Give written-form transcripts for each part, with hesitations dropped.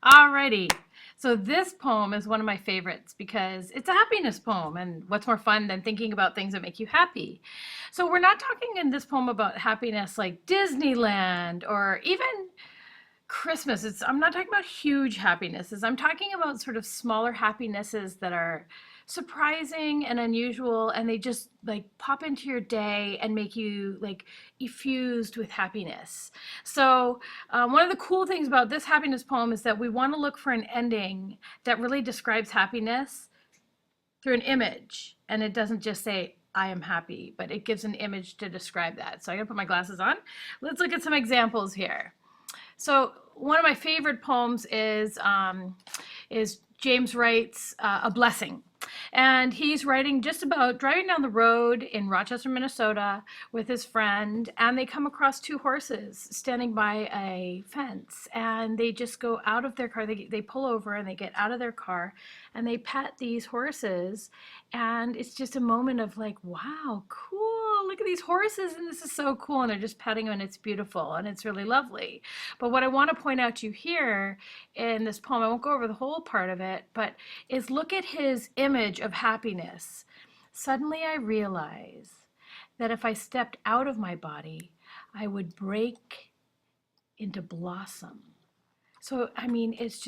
Alrighty. So this poem is one of my favorites because it's a happiness poem, and what's more fun than thinking about things that make you happy? So we're not talking in this poem about happiness like Disneyland or even Christmas. I'm not talking about huge happinesses. I'm talking about sort of smaller happinesses that are surprising and unusual, and they just like pop into your day and make you like effused with happiness. So one of the cool things about this happiness poem is that we want to look for an ending that really describes happiness through an image, and it doesn't just say I am happy, but it gives an image to describe that. So I'm gonna put my glasses on. Let's look at some examples here. So one of my favorite poems is James Wright's A Blessing. And he's writing just about driving down the road in Rochester, Minnesota with his friend, and they come across two horses standing by a fence, and they just go out of their car. They pull over and they get out of their car and they pet these horses, and it's just a moment of like, wow, cool, look at these horses, and this is so cool, and they're just petting them, and it's beautiful and it's really lovely. But what I want to point out to you here in this poem, I won't go over the whole part of it, but is look at his image of happiness. Suddenly I realize that if I stepped out of my body, I would break into blossom. So, I mean, he's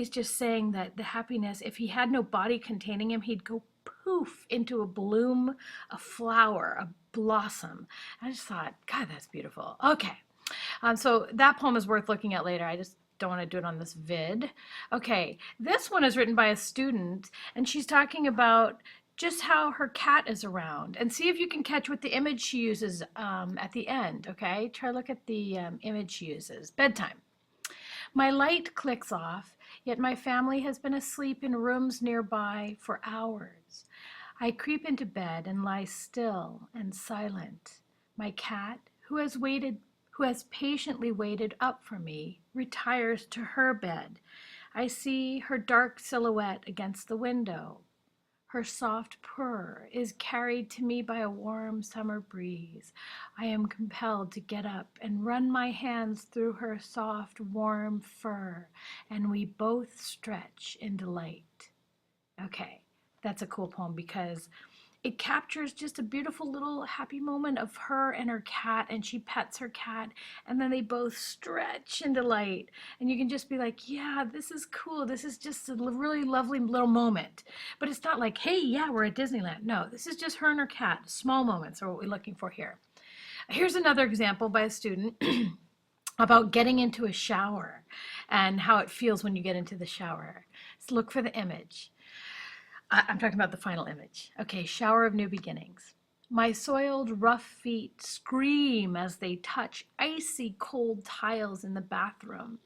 just saying that the happiness, if he had no body containing him, he'd go poof into a bloom, a flower, a blossom. I just thought, God, that's beautiful. Okay. So that poem is worth looking at later. I just don't want to do it on this vid. Okay, this one is written by a student, and she's talking about just how her cat is around. And see if you can catch what the image she uses at the end, okay? Try to look at the image she uses. Bedtime. My light clicks off, yet my family has been asleep in rooms nearby for hours. I creep into bed and lie still and silent. My cat, who has patiently waited up for me, retires to her bed. I see her dark silhouette against the window. Her soft purr is carried to me by a warm summer breeze. I am compelled to get up and run my hands through her soft, warm fur, and we both stretch in delight. Okay, that's a cool poem because it captures just a beautiful little happy moment of her and her cat, and she pets her cat, and then they both stretch in delight, and you can just be like, yeah, this is cool, this is just a really lovely little moment. But it's not like, hey, yeah, we're at Disneyland. No, this is just her and her cat. Small moments are what we're looking for here. Here's another example by a student about getting into a shower and how it feels when you get into the shower. So look for the image. I'm talking about the final image. Okay, shower of new beginnings. My soiled, rough feet scream as they touch icy cold tiles in the bathroom.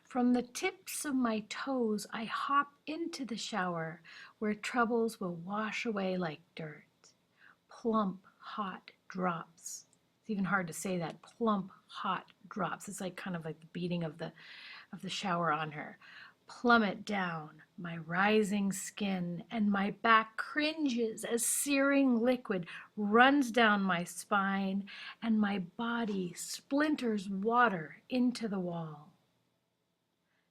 From the tips of my toes, I hop into the shower where troubles will wash away like dirt. Plump, hot drops. It's even hard to say that. Plump, hot drops. It's like kind of like the beating of the shower on her. Plummet down my rising skin, and my back cringes as searing liquid runs down my spine, and my body splinters water into the wall.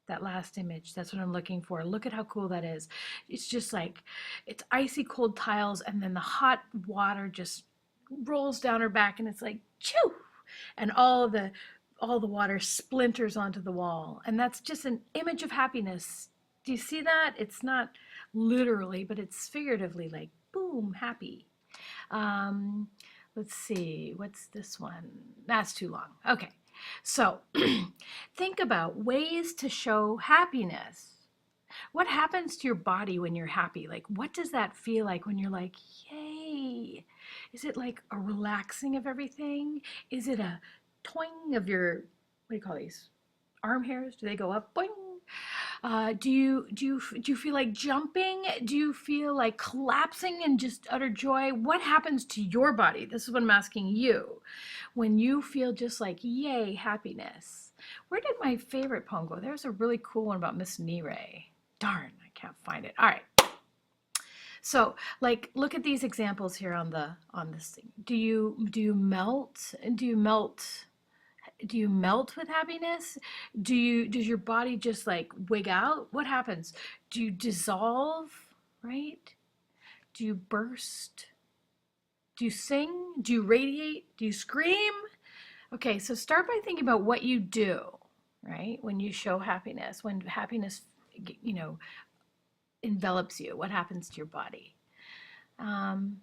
That last image, that's what I'm looking for. Look at how cool that is. It's just like, it's icy cold tiles, and then the hot water just rolls down her back, and it's like, chew! And all the water splinters onto the wall. And that's just an image of happiness. Do you see that? It's not literally, but it's figuratively like, boom, happy. Let's see, what's this one? That's too long. Okay, so think about ways to show happiness. What happens to your body when you're happy? Like, what does that feel like when you're like, yay? Is it like a relaxing of everything? Is it a toing of your, what do you call these? Arm hairs? Do they go up? Boing. Do you feel like jumping? Do you feel like collapsing in just utter joy? What happens to your body? This is what I'm asking you. When you feel just like, yay, happiness. Where did my favorite poem go? There's a really cool one about Miss Nire. Darn, I can't find it. All right. So, like, look at these examples here on this thing. Do you melt? Do you melt Do you melt with happiness? Does your body just like wig out? What happens? Do you dissolve, right? Do you burst? Do you sing? Do you radiate? Do you scream? Okay, so start by thinking about what you do, right? When you show happiness, when happiness, you know, envelops you, what happens to your body? Um,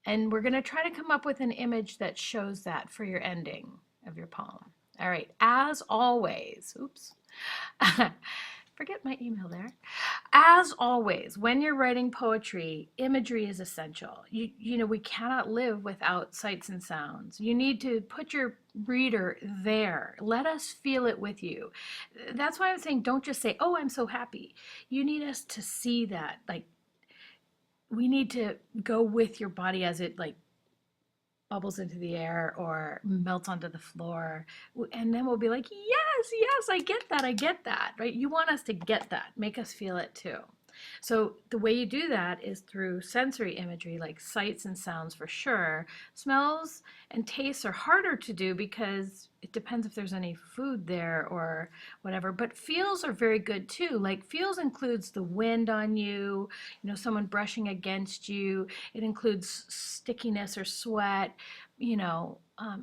and we're going to try to come up with an image that shows that for your ending of your poem. All right, as always, oops, forget my email there. As always, when you're writing poetry, imagery is essential. You know, we cannot live without sights and sounds. You need to put your reader there. Let us feel it with you. That's why I'm saying don't just say, "Oh, I'm so happy." You need us to see that. Like, we need to go with your body as it like bubbles into the air or melts onto the floor. And then we'll be like, yes, yes, I get that, right? You want us to get that, make us feel it too. So the way you do that is through sensory imagery, like sights and sounds for sure. Smells and tastes are harder to do because it depends if there's any food there or whatever. But feels are very good too. Like feels includes the wind on you, you know, someone brushing against you. It includes stickiness or sweat, you know,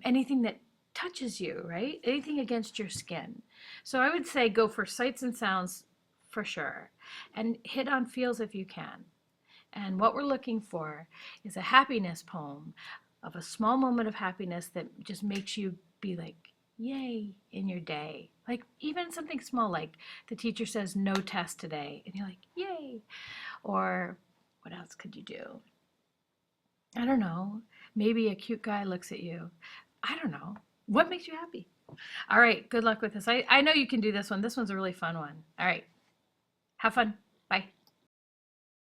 anything that touches you, right? Anything against your skin. So I would say go for sights and sounds for sure, and hit on feels if you can. And what we're looking for is a happiness poem of a small moment of happiness that just makes you be like, yay, in your day. Like even something small, like the teacher says, no test today, and you're like, yay. Or what else could you do? I don't know. Maybe a cute guy looks at you. I don't know. What makes you happy? All right, good luck with this. I know you can do this one. This one's a really fun one. All right, have fun. Bye.